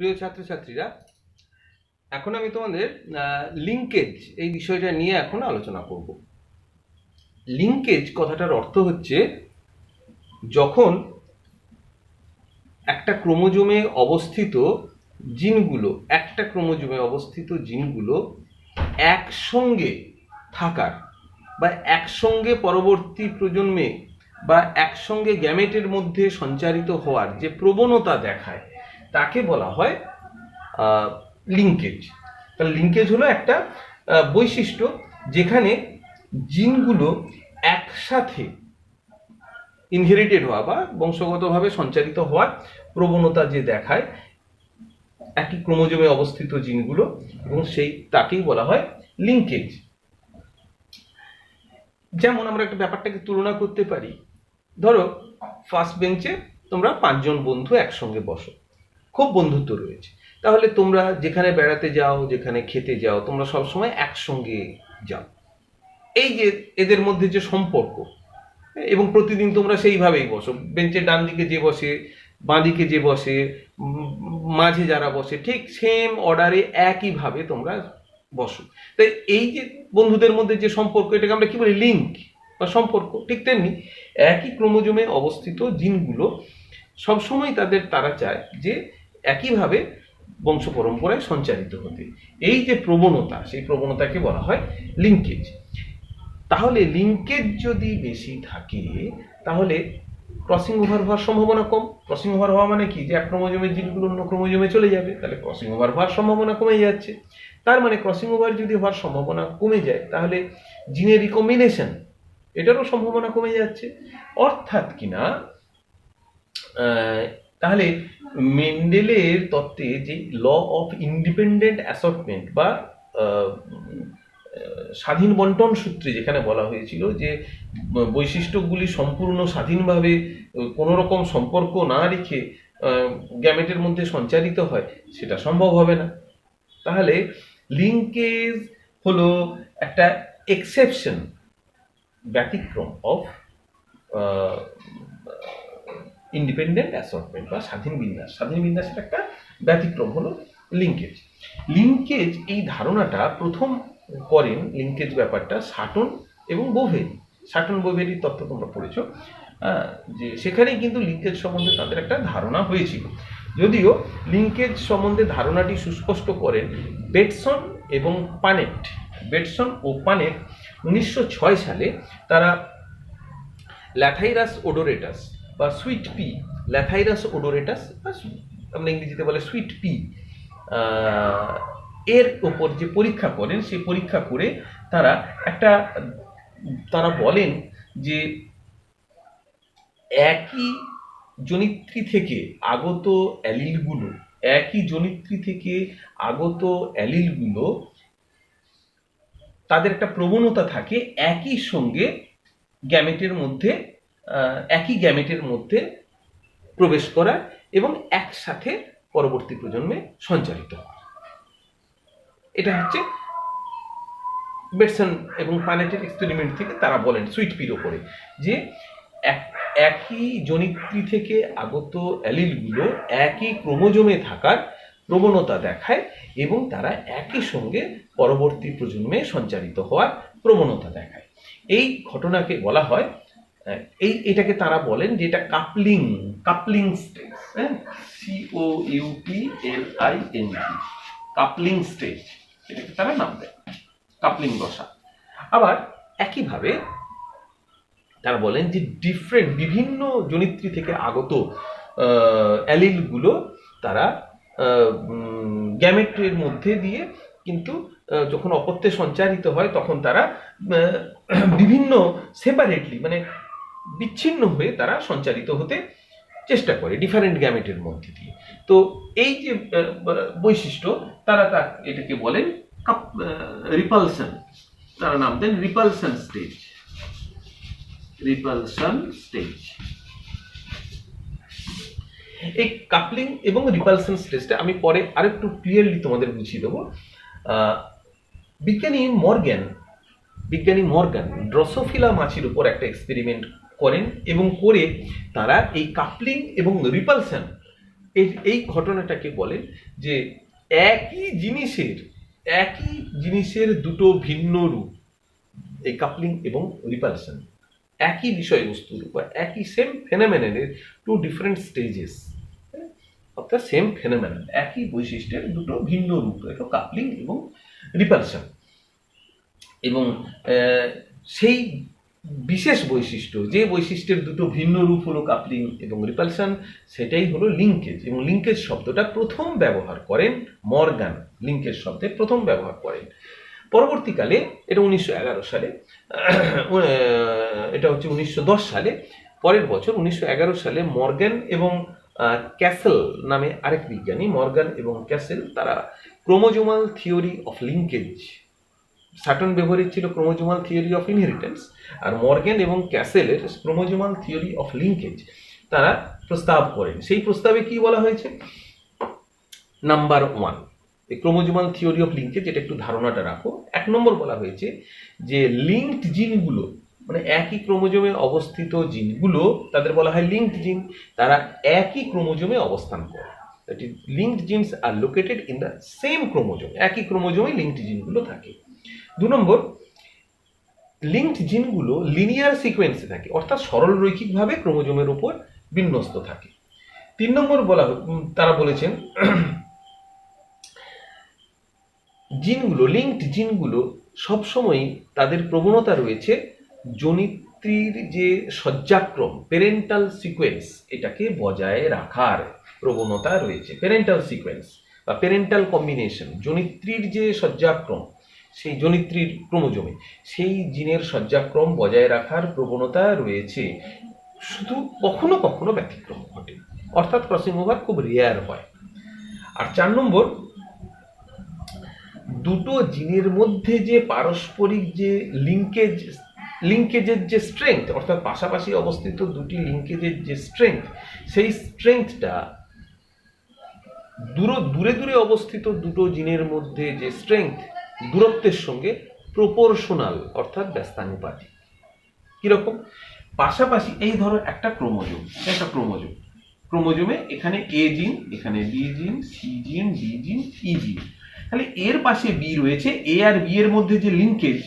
প্রিয় ছাত্রছাত্রীরা, এখন আমি তোমাদের লিঙ্কেজ এই বিষয়টা নিয়ে এখন আলোচনা করব। লিঙ্কেজ কথাটার অর্থ হচ্ছে যখন একটা ক্রোমোজোমে অবস্থিত জিনগুলো একসঙ্গে থাকার বা একসঙ্গে পরবর্তী প্রজন্মে বা একসঙ্গে গ্যামেটের মধ্যে সঞ্চারিত হওয়ার যে প্রবণতা দেখায় তাকে বলা হয় লিঙ্কেজ। তাহলে লিঙ্কেজ হলো একটা বৈশিষ্ট্য যেখানে জিনগুলো একসাথে ইনহেরিটেড হওয়া বা বংশগতভাবে সঞ্চারিত হওয়ার প্রবণতা যে দেখায় একই ক্রোমোজোমে অবস্থিত জিনগুলো, এবং তাকেই বলা হয় লিঙ্কেজ। যেমন আমরা একটা ব্যাপারটাকে তুলনা করতে পারি, ধরো ফার্স্ট বেঞ্চে তোমরা 5 জন বন্ধু একসঙ্গে বসো, খুব বন্ধুত্ব রয়েছে, তাহলে তোমরা যেখানে বেড়াতে যাও, যেখানে খেতে যাও, তোমরা সবসময় একসঙ্গে যাও। এই যে এদের মধ্যে যে সম্পর্ক, এবং প্রতিদিন তোমরা সেইভাবেই বসো, বেঞ্চের ডান দিকে যে বসে, বাঁ দিকে যে বসে, মাঝে যারা বসে, ঠিক সেম অর্ডারে একইভাবে তোমরা বসো। তাই এই যে বন্ধুদের মধ্যে যে সম্পর্ক, এটাকে আমরা কি বলি? লিঙ্ক বা সম্পর্ক। ঠিক তেমনি একই ক্রোমোজোমে অবস্থিত জিনগুলো সবসময় তারা চায় যে একইভাবে বংশ পরম্পরায় সঞ্চারিত হতে। এই যে প্রবণতা, সেই প্রবণতাকে বলা হয় লিঙ্কেজ। তাহলে লিঙ্কেজ যদি বেশি থাকে তাহলে ক্রসিং ওভার হওয়ার সম্ভাবনা কম। ক্রসিং ওভার হওয়া মানে কি? যে এক ক্রোমোজোমের জিনগুলো অন্য ক্রোমোজোমে চলে যাবে, তাহলে ক্রসিং ওভার হওয়ার সম্ভাবনা কমে যাচ্ছে। তার মানে ক্রসিং ওভার যদি হওয়ার সম্ভাবনা কমে যায় তাহলে জিনের রিকম্বিনেশন, এটারও সম্ভাবনা কমে যাচ্ছে। অর্থাৎ কিনা তাহলে মেন্ডেলের তত্ত্বে যে ল অফ ইন্ডিপেন্ডেন্ট অ্যাসর্টমেন্ট বা স্বাধীন বন্টন সূত্রে যেখানে বলা হয়েছিল যে বৈশিষ্ট্যগুলি সম্পূর্ণ স্বাধীনভাবে কোনো রকম সম্পর্ক না রেখে গ্যামেটের মধ্যে সঞ্চারিত হয়, সেটা সম্ভব হবে না। তাহলে লিঙ্কেজ হলো একটা এক্সেপশন, ব্যতিক্রম অফ ইন্ডিপেন্ডেন্ট অ্যাসর্টমেন্ট বা স্বাধীন বিন্যাস। স্বাধীন বিন্যাসের একটা ব্যতিক্রম হলো লিঙ্কেজ। লিঙ্কেজ এই ধারণাটা প্রথম করেন, লিঙ্কেজ ব্যাপারটা, সাটন এবং বোভেরি। সাটন বোভেরির তত্ত্ব তোমরা পড়েছো, যে সেখানেই কিন্তু লিঙ্কেজ সম্বন্ধে তাদের একটা ধারণা হয়েছিল। যদিও লিঙ্কেজ সম্বন্ধে ধারণাটি সুস্পষ্ট করেন বেটসন এবং পানেট। বেটসন ও পানেট 1906 সালে তারা ল্যাথাইরাস ওডোরেটাস বা সুইট পি, ল্যাথাইরাস ওডোরেটাস বা আমরা ইংরেজিতে বলে সুইট পি, এর ওপর যে পরীক্ষা করেন, সেই পরীক্ষা করে তারা বলেন যে একই জনিত্রী থেকে আগত অ্যালিলগুলো তাদের একটা প্রবণতা থাকে একই গ্যামেটের মধ্যে প্রবেশ করা এবং একসাথে পরবর্তী প্রজন্মে সঞ্চারিত হওয়া। এটা হচ্ছে বেটসন এবং পানেটের এক্সপেরিমেন্ট থেকে তারা বলেন সুইট পির ওপরে যে একই জনিত্রী থেকে আগত অ্যালিলগুলো একই ক্রোমোজোমে থাকার প্রবণতা দেখায় এবং তারা একই সঙ্গে পরবর্তী প্রজন্মে সঞ্চারিত হওয়ার প্রবণতা দেখায়। এই ঘটনাকে বলা হয়, এটাকে তারা বলেন যে এটা coupling stage, COUPLING, coupling stage, এটাকে তারা নাম দেয়, কাপলিং দশা। আবার একইভাবে তারা বলেন যে বিভিন্ন জনিত্রী থেকে আগত অ্যালিলগুলো তারা গ্যামেটের মধ্যে দিয়ে কিন্তু যখন অপত্যে সঞ্চারিত হয় তখন তারা বিভিন্ন সেপারেটলি, মানে বিচ্ছিন্ন হয়ে তারা সঞ্চারিত হতে চেষ্টা করে ডিফারেন্ট গ্যামেটের মধ্যে দিয়ে। তো এই যে বৈশিষ্ট্য, তারা এটাকে বলেন রিপালশন, তারা নাম দেন রিপালশন স্টেজ। এই কাপলিং এবং রিপালশন স্টেজটা আমি পরে আরেকটু ক্লিয়ারলি তোমাদের বুঝিয়ে দেবো। বিজ্ঞানী মর্গান ড্রসোফিলা মাছির উপর একটা এক্সপেরিমেন্ট করেন এবং করে তারা এই কাপলিং এবং রিপালশন এই ঘটনাটাকে বলেন যে একই জিনিসের দুটো ভিন্ন রূপ, এই কাপলিং এবং রিপালশন, একই বিষয়বস্তুর বা একই সেম ফেনোমেননের two different stages of the same phenomenon, একই বৈশিষ্ট্যের দুটো ভিন্ন রূপ, এটা কাপলিং এবং রিপালশন। এবং সেই বিশেষ বৈশিষ্ট্য, যে বৈশিষ্ট্যের দুটো ভিন্ন রূপ হলো কাপলিং এবং রিপালশন, সেটাই হলো লিঙ্কেজ। এবং লিঙ্কেজ শব্দটা প্রথম ব্যবহার করেন মর্গান, লিঙ্কেজ শব্দে প্রথম ব্যবহার করেন। পরবর্তীকালে এটা 1911 সালে, এটা হচ্ছে 1910 সালে, পরের বছর 1911 সালে মর্গান এবং ক্যাসেল নামে আরেক বিজ্ঞানী, মর্গান এবং ক্যাসেল, তারা chromosomal theory of linkage, Sutton Boveri ছিল ক্রোমোজোমাল থিওরি অফ ইনহেরিটেন্স, আর মর্গান এবং ক্যাসেলের ক্রোমোজোমাল থিওরি অফ লিঙ্কেজ তারা প্রস্তাব করেন। সেই প্রস্তাবে কি বলা হয়েছে? নাম্বার 1, এই ক্রোমোজোমাল থিওরি অফ লিঙ্কেজ, এটা একটু ধারণাটা রাখো। 1 নম্বর বলা হয়েছে যে লিঙ্কড জিনগুলো, মানে একই ক্রোমোজোমে অবস্থিত জিনগুলো, তাদের বলা হয় লিঙ্কড জিন, তারা একই ক্রোমোজোমে অবস্থান করে। দ্যাট ইজ লিঙ্কড জিনস আর located in the same chromosome, একই ক্রোমোজোমে লিঙ্কড জিনগুলো থাকে। 2 নম্বর, লিঙ্কড জিনগুলো লিনিয়ার সিকোয়েন্সে থাকে, অর্থাৎ সরল রৈখিকভাবে ক্রোমোজোমের উপর বিন্যস্ত থাকে। 3 নম্বর তারা বলেছেন জিনগুলো, লিঙ্কড জিনগুলো সবসময়ই তাদের প্রবণতা রয়েছে জনিত্রীর যে সজ্জাক্রম, পেরেন্টাল সিকোয়েন্স, এটাকে বজায় রাখার প্রবণতা রয়েছে। পেরেন্টাল সিকোয়েন্স বা পেরেন্টাল কম্বিনেশন, জনিত্রীর যে সজ্জাক্রম, সেই জনিত্রীর ক্রোমোজোমে সেই জিনের সজ্জাক্রম বজায় রাখার প্রবণতা রয়েছে, শুধু কখনো কখনো ব্যতিক্রম ঘটে, অর্থাৎ ক্রসিং ওভার খুব রেয়ার হয়। আর 4 নম্বর, দুটো জিনের মধ্যে যে পারস্পরিক যে লিঙ্কেজের যে স্ট্রেংথ, অর্থাৎ পাশাপাশি অবস্থিত দুটি লিঙ্কেজের যে স্ট্রেংথ, সেই স্ট্রেংথটা দূরে দূরে অবস্থিত দুটো জিনের মধ্যে যে স্ট্রেংথ, দূরত্বের সঙ্গে প্রপোর্শনাল, অর্থাৎ ব্যস্তানুপাতিক। কিরকম? পাশাপাশি এই ধরো একটা ক্রোমোজোমে এখানে এ জিন, এখানে বি জিন, সি জিন, ডি জিন, ই জিন, তাহলে এর পাশে বি রয়েছে। এ আর বি এর মধ্যে যে লিঙ্কেজ,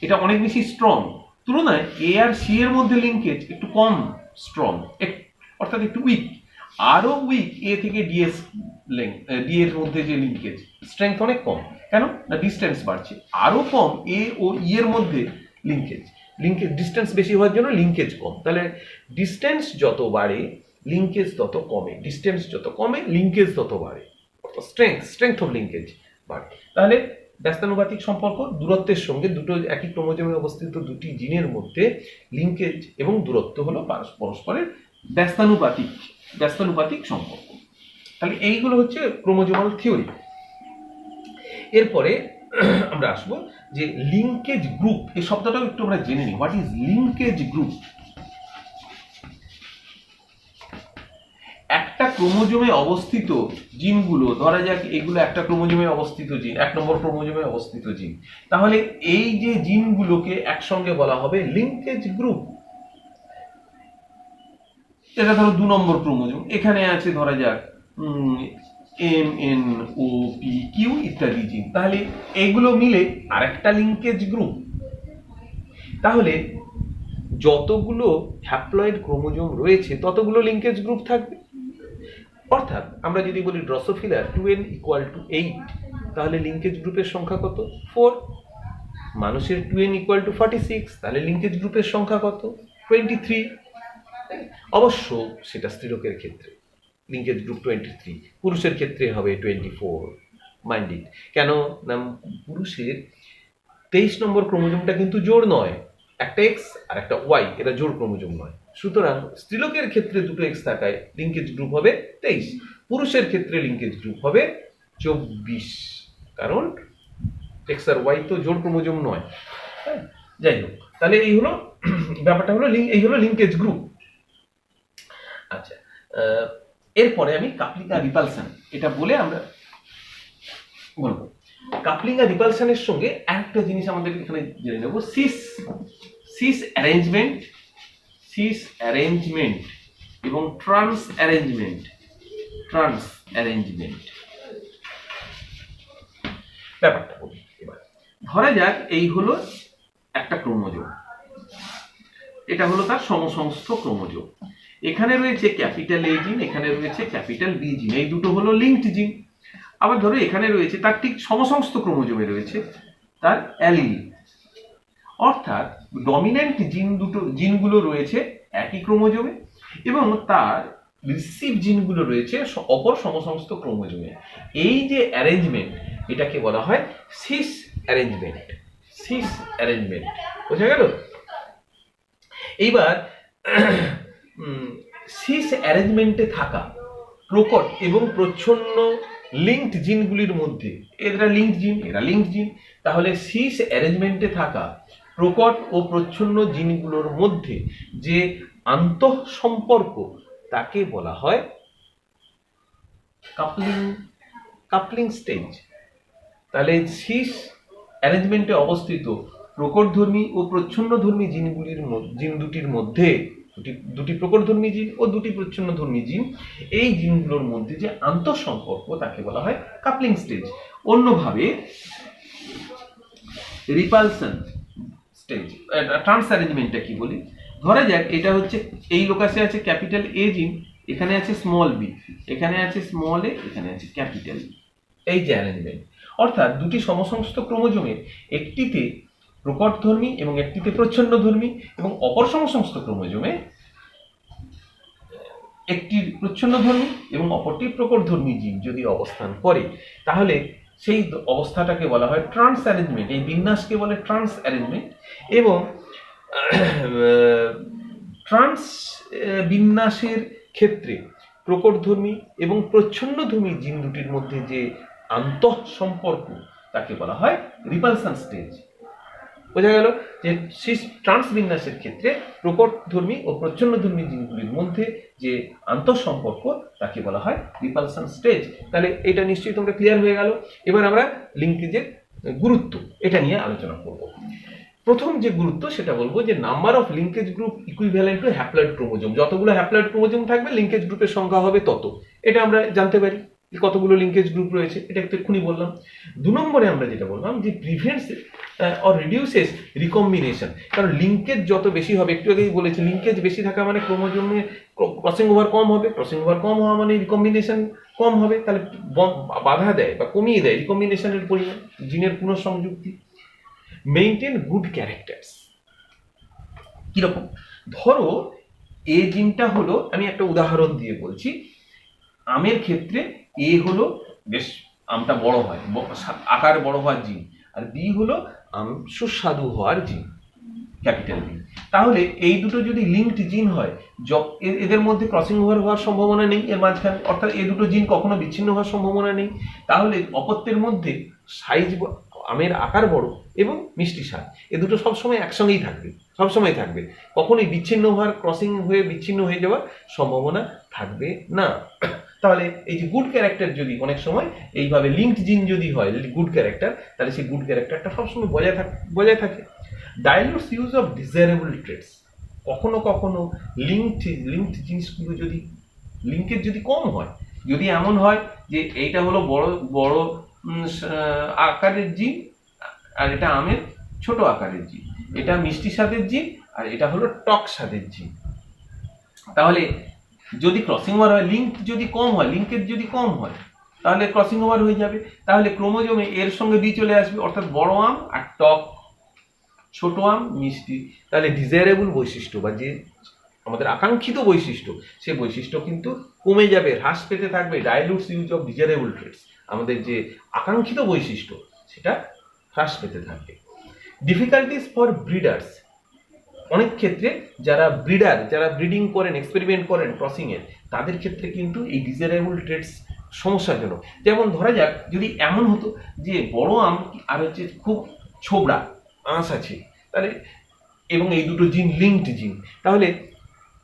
এটা অনেক বেশি স্ট্রং, তুলনায় এ আর সি এর মধ্যে লিঙ্কেজ একটু কম স্ট্রং, অর্থাৎ একটু উইক। আরো উইক এ থেকে ডি এর মধ্যে যে লিঙ্কেজ, স্ট্রেংথ অনেক কম। কেন না? ডিস্টেন্স বাড়ছে। আরো কম এ ও ই এর মধ্যে লিঙ্কেজ ডিস্টেন্স বেশি হওয়ার জন্য লিঙ্কেজ কম। তাহলে ডিস্টেন্স যত বাড়ে লিঙ্কেজ তত কমে, ডিস্টেন্স যত কমে লিঙ্কেজ তত বাড়ে, অর্থাৎ স্ট্রেংথ অফ লিঙ্কেজ বাড়ে। তাহলে ব্যস্তানুপাতিক সম্পর্ক, দূরত্বের সঙ্গে দুটো একই ক্রোমোজোমে অবস্থিত দুটি জিনের মধ্যে লিঙ্কেজ এবং দূরত্ব হলো পরস্পরের ব্যস্তানুপাতিক সম্পর্ক। তাহলে এইগুলো হচ্ছে ক্রোমোজোমাল থিওরি। এরপরে আমরা আসবো যে লিঙ্কেজ গ্রুপ, এই শব্দটাও একটু আমরা জেনে নিই। What is linkage group? একটা ক্রোমোজোমে অবস্থিত জিনগুলো, ধরা যাক এগুলো একটা ক্রোমোজোমে অবস্থিত জিন, 1 নম্বর ক্রোমোজোমে অবস্থিত জিন, তাহলে এই যে জিনগুলোকে একসঙ্গে বলা হবে লিঙ্কেজ গ্রুপ। এটা ধরো 2 নম্বর ক্রোমোজোম, এখানে আছে ধরা যাক M N O P Q ইত্যাদি জিন, তাহলে এগুলো মিলে আরেকটা লিঙ্কেজ গ্রুপ। তাহলে যতগুলো হ্যাপ্লয়েড ক্রোমোজোম রয়েছে ততগুলো লিঙ্কেজ গ্রুপ থাকবে। অর্থাৎ আমরা যদি বলি ড্রসোফিলার 2n = 8, তাহলে লিঙ্কেজ গ্রুপের সংখ্যা কত? 4। মানুষের 2n = 46, তাহলে লিঙ্কেজ গ্রুপের সংখ্যা কত? 23। অবশ্য সেটা স্ত্রীলোকের ক্ষেত্রে লিঙ্কেজ গ্রুপ 23, পুরুষের ক্ষেত্রে হবে 24। Mind it. কেন না, পুরুষের 23 নম্বর ক্রোমোজোমটা কিন্তু জোড় নয়, একটা এক্স আর একটা ওয়াই, এটা জোড় ক্রোমোজোম নয়। সুতরাং স্ত্রীলোকের ক্ষেত্রে দুটো এক্স থাকায় লিঙ্কেজ গ্রুপ হবে 23, পুরুষের ক্ষেত্রে লিঙ্কেজ গ্রুপ হবে 24, কারণ এক্স আর ওয়াই তো জোড় ক্রোমোজোম নয়। যাই হোক, তাহলে এই হলো ব্যাপারটা, এই হলো লিঙ্কেজ গ্রুপ। আচ্ছা, এরপরে আমি কাপলিং আর রিপালশন এটা বলে আমরা বলবো। কাপলিং আর রিপালশনের সঙ্গে একটা জিনিস আমাদের এখানে জেনে নেব, সিস অ্যারেঞ্জমেন্ট এবং ট্রান্স অ্যারেঞ্জমেন্ট। Trans arrangement. ব্যাপারটা বলি এবার। ধরা যাক এই হলো একটা ক্রোমোজোম, এটা হলো তার সমসংস্থ ক্রোমোজোম। এখানে রয়েছে ক্যাপিটাল এ জিন, এখানে রয়েছে ক্যাপিটাল বি জিন, এই দুটো হলো লিঙ্কড জিন। আবার ধরো এখানে রয়েছে তার ঠিক সমসংস্থ ক্রোমোজোমে রয়েছে তার অ্যালিল, অর্থাৎ ডমিন্যান্ট জিনগুলো রয়েছে একই ক্রোমোজোমে এবং তার রিসিভ জিনগুলো রয়েছে অপর সমসংস্থ ক্রোমোজোমে। এই যে অ্যারেঞ্জমেন্ট, এটাকে বলা হয় সিস অ্যারেঞ্জমেন্ট। সিস অ্যারেঞ্জমেন্ট বোঝা গেল? এইবার সিস অ্যারেঞ্জমেন্টে থাকা প্রকট এবং প্রচ্ছন্ন লিঙ্কড জিনগুলির মধ্যে, এরা লিঙ্কড জিন, এরা লিঙ্কড জিন, তাহলে সিস অ্যারেঞ্জমেন্টে থাকা প্রকট ও প্রচ্ছন্ন জিনগুলোর মধ্যে যে আন্তঃসম্পর্ক তাকে বলা হয় কাপলিং স্টেজ। তাহলে সিস অ্যারেঞ্জমেন্টে অবস্থিত প্রকটধর্মী ও প্রচ্ছন্নধর্মী জিন দুটির মধ্যে, দুটি প্রকটধর্মী জিন ও দুটি প্রচ্ছন্নধর্মী জিন, এই জিনগুলোর মধ্যে যে আন্তঃসম্পর্ক তাকে বলা হয় কাপলিং স্টেজ। অন্যভাবে রিপালশন স্টেজ। ট্রান্স অ্যারেঞ্জমেন্টটা কি বলি? ধরা যাক এটা হচ্ছে এই লোকাসে আছে ক্যাপিটাল এ জিন, এখানে আছে স্মল বি, এখানে আছে স্মল এ, এখানে আছে ক্যাপিটাল বি। এই যে অ্যারেঞ্জমেন্ট, অর্থাৎ দুটি সমসংস্থ ক্রোমোজোমের একটিতে প্রকটধর্মী এবং একটিতে প্রচ্ছন্নধর্মী এবং অপর সমসংস্থ ক্রোমোজোমে একটি প্রচ্ছন্নধর্মী এবং অপরটি প্রকটধর্মী জিন যদি অবস্থান করে, তাহলে সেই অবস্থাটাকে বলা হয় ট্রান্স অ্যারেঞ্জমেন্ট। এই বিন্যাসকে বলে ট্রান্স অ্যারেঞ্জমেন্ট। এবং ট্রান্স বিন্যাসের ক্ষেত্রে প্রকটধর্মী এবং প্রচ্ছন্নধর্মী জিন দুটির মধ্যে যে আন্তঃসম্পর্ক তাকে বলা হয় রিপালশন স্টেজ। বোঝা গেল যে ট্রান্স বিন্যাসের ক্ষেত্রে প্রকটধর্মী ও প্রচ্ছন্নধর্মী জিনগুলির মধ্যে যে আন্তঃসম্পর্ক তাকে বলা হয় রিপালশন স্টেজ। তাহলে এটা নিশ্চয়ই তোমরা ক্লিয়ার হয়ে গেল। এবার আমরা লিঙ্কেজের গুরুত্ব এটা নিয়ে আলোচনা করব। প্রথম যে গুরুত্ব সেটা বলবো যে number of linkage group equivalent to haploid chromosome. যতগুলো হ্যাপ্লয়েড ক্রোমোজোম থাকবে লিঙ্কেজ গ্রুপের সংখ্যা হবে তত। এটা আমরা জানতে পারি কতগুলো লিঙ্কেজ গ্রুপ রয়েছে, এটা একটু এক্ষুনি বললাম। 2 নম্বরে আমরা যেটা বললাম যে প্রিভেন্টস অর রিডিউসেস রিকম্বিনেশন। কারণ লিঙ্কেজ যত বেশি হবে, একটু আগেই বলেছি লিঙ্কেজ বেশি থাকা মানে ক্রোমোজোমে ক্রসিং ওভার কম হবে, ক্রসিং ওভার কম হওয়া মানে রিকম্বিনেশন কম হবে, তাহলে বাধা দেয় বা কমিয়ে দেয় রিকম্বিনেশনের পরিমাণ, জিনের পুনঃসংযুক্তি। Maintain good characters. কিরকম? ধরো এ জিনটা হলো, আমি একটা উদাহরণ দিয়ে বলছি, আমের ক্ষেত্রে এ হলো বেশ আমটা বড় হয়, আকার বড় হওয়ার জিন, আর বি হলো আম সুস্বাদু হওয়ার জিন, ক্যাপিটাল বি। তাহলে এই দুটো যদি লিঙ্কড জিন হয়, এদের মধ্যে ক্রসিং ওভার হওয়ার সম্ভাবনা নেই এর মাঝখানে, অর্থাৎ এই দুটো জিন কখনো বিচ্ছিন্ন হওয়ার সম্ভাবনা নেই। তাহলে অপত্যের মধ্যে সাইজ, আমের আকার বড় এবং মিষ্টি স্বাদ, এ দুটো সবসময় একসঙ্গেই থাকবে, সবসময় থাকবে, কখনোই বিচ্ছিন্ন হওয়ার, ক্রসিং হয়ে বিচ্ছিন্ন হয়ে যাওয়ার সম্ভাবনা থাকবে না। তাহলে এই যে গুড ক্যারেক্টার যদি অনেক সময় এইভাবে লিঙ্কড জিন যদি হয় গুড ক্যারেক্টার, তাহলে সেই গুড ক্যারেক্টারটা সবসময় বজায় থাকে। ডাইলুটস ইউজ অফ ডিজায়ারেবল ট্রেটস। কখনো কখনো লিঙ্কড জিনিসগুলো যদি লিঙ্কেজ যদি কম হয়, যদি এমন হয় যে এইটা হলো বড় বড় আকারের জিন আর এটা আমের ছোট আকারের জিন, এটা মিষ্টি স্বাদের জিন আর এটা হলো টক স্বাদের জিন, তাহলে যদি ক্রসিং ওভার হয়, লিঙ্কেজ যদি কম হয় তাহলে ক্রসিং ওভার হয়ে যাবে। তাহলে ক্রোমোজোমে এর সঙ্গে বি চলে আসবে, অর্থাৎ বড় আম আর টক, ছোট আম মিষ্টি। তাহলে ডিজায়ারেবল বৈশিষ্ট্য বা যে আমাদের আকাঙ্ক্ষিত বৈশিষ্ট্য, সে বৈশিষ্ট্য কিন্তু কমে যাবে, হ্রাস পেতে থাকবে। ডাইলুটস ইউজ অফ ডিজায়ারেবল ট্রেটস, আমাদের যে আকাঙ্ক্ষিত বৈশিষ্ট্য সেটা হ্রাস পেতে থাকবে। Difficulties for breeders. অনেক ক্ষেত্রে যারা ব্রিডিং করেন, এক্সপেরিমেন্ট করেন ক্রসিং এর, তাদের ক্ষেত্রে কিন্তু এই ডিজায়ারেবল ট্রেটস সমস্যাজনক। যেমন ধরা যাক যদি এমন হতো যে বড় আম আর হচ্ছে খুব ছোবড়া আঁশ আছে, তাহলে এবং এই দুটো জিন লিঙ্কড জিন, তাহলে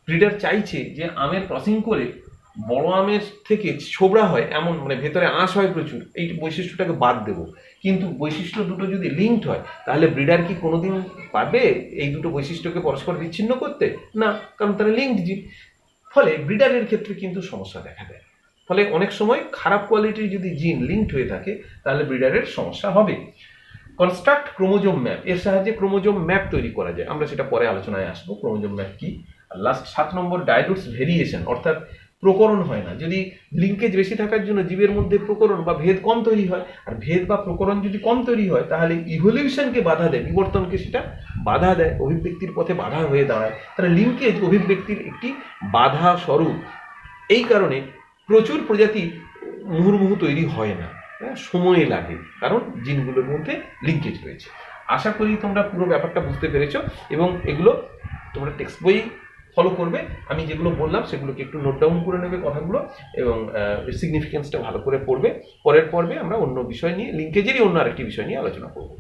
ব্রিডার চাইছে যে আমের ক্রসিং করে বড় আমের থেকে ছোবড়া হয় এমন, মানে ভেতরে আঁশ হয় প্রচুর, এই বৈশিষ্ট্যটাকে বাদ দেব। কিন্তু বৈশিষ্ট্য দুটো যদি লিঙ্কড হয়, তাহলে ব্রিডার কি কোনোদিন পারবে এই দুটো বৈশিষ্ট্যকে পরস্পর বিচ্ছিন্ন করতে? না, কারণ তারা লিঙ্কড জিন। ফলে ব্রিডারের ক্ষেত্রে কিন্তু সমস্যা দেখা দেয়। ফলে অনেক সময় খারাপ কোয়ালিটির যদি জিন লিঙ্কড হয়ে থাকে তাহলে ব্রিডারের সমস্যা হবে। কনস্ট্রাক্ট ক্রোমোজোম ম্যাপ, এর সাহায্যে ক্রোমোজোম ম্যাপ তৈরি করা যায়, আমরা সেটা পরে আলোচনায় আসবো ক্রোমোজোম ম্যাপ কি। আর লাস্ট 7 নম্বর ডাইলুটস ভেরিয়েশন, অর্থাৎ প্রকরণ হয় না। যদি লিঙ্কেজ বেশি থাকার জন্য জীবের মধ্যে প্রকরণ বা ভেদ কম তৈরি হয়, আর ভেদ বা প্রকরণ যদি কম তৈরি হয় তাহলে ইভলিউশনকে বাধা দেয়, বিবর্তনকে সেটা বাধা দেয়, অভিব্যক্তির পথে বাধা হয়ে দাঁড়ায়। তাহলে লিঙ্কেজ অভিব্যক্তির একটি বাধা স্বরূপ। এই কারণে প্রচুর প্রজাতি মুহুর্মুহু তৈরি হয় না, সময় লাগে, কারণ জিনগুলোর মধ্যে লিঙ্কেজ রয়েছে। আশা করি তোমরা পুরো ব্যাপারটা বুঝতে পেরেছো এবং এগুলো তোমরা টেক্সট বই ফলো করবে। আমি যেগুলো বললাম সেগুলোকে একটু নোট ডাউন করে নেবে কথাগুলো এবং সিগনিফিকেন্সটা ভালো করে পড়বে। পরের পর্বে আমরা অন্য বিষয় নিয়ে, লিঙ্কেজেরই অন্য আরেকটি বিষয় নিয়ে আলোচনা করবো।